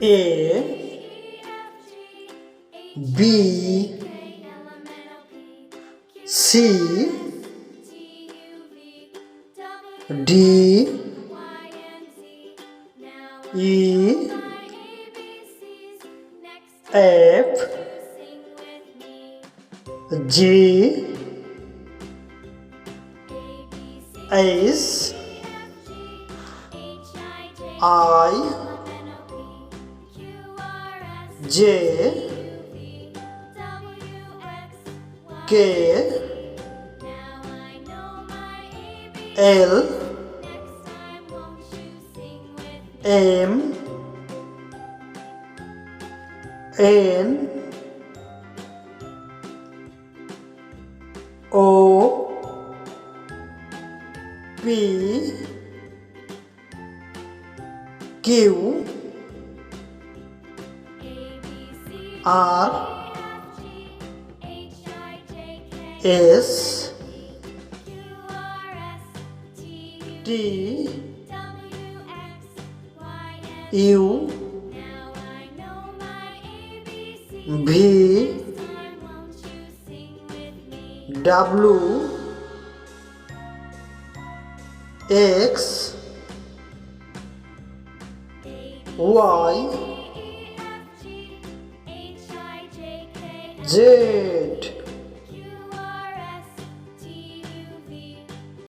A B C D E F G H I J K L M N O P Q R S T U V W X Y Z.